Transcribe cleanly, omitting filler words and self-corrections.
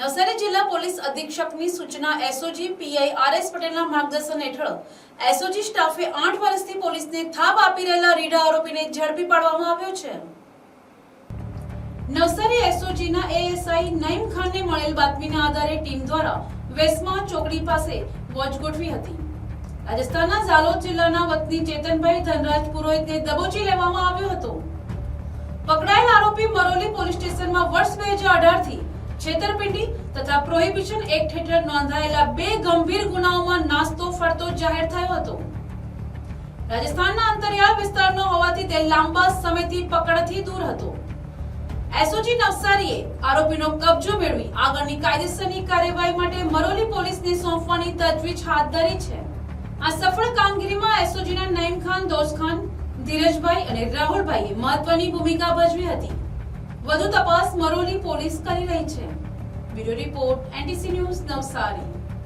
નવસારી જિલ્લા પોલીસ અધિક્ષકની સૂચના SOG PI RS પટેલના માર્ગદર્શન હેઠળ એસઓજી સ્ટાફે 8 વર્ષથી પોલીસને થાપ આપી રહેલા રીઢા આરોપીને ઝડપી પાડવામાં આવ્યો છે। નવસારી એસઓજીના એએસઆઈ નઈમ ખાનને મળેલ બાતમીના આધારે ટીમ દ્વારા વેસ્મા ચોકડી પાસે વોચ ગોઠવી હતી। રાજસ્થાનના ઝાલોદ જિલ્લાના વતની ચેતનભાઈ ધનરાજ પુરોહિતને દબોચી લેવામાં આવ્યો હતો। પકડાયેલ આરોપી મરોલી પોલીસ સ્ટેશનમાં વર્ષ 2018 થી છેતરપિંડી તથા પ્રોહિબિશન એક્ટ હેઠળ નોંધાયેલા 2 ગંભીર ગુનાઓમાં નાસ્તો ફરતો જાહેર થયો હતો। રાજસ્થાનના અંતરિયાળ વિસ્તારનો હોવાથી તે લાંબા સમયથી પકડથી દૂર હતો। એસઓજી નવસારીએ આરોપીનો કબજો મેળવી આગળની કાયદેસરની કાર્યવાહી માટે મરોલી પોલીસને સોંપવાની તજવીજ હાથ ધરી છે। આ સફળ કામગીરીમાં એસઓજીના નઈમ ખાન, દોસ્ત ખાન, ધીરજભાઈ અને રાહુલભાઈએ મહત્વની ભૂમિકા ભજવી હતી। વધુ તપાસ મરોલી પોલીસ કરી રહી છે। Bureau report NTC news Navsari.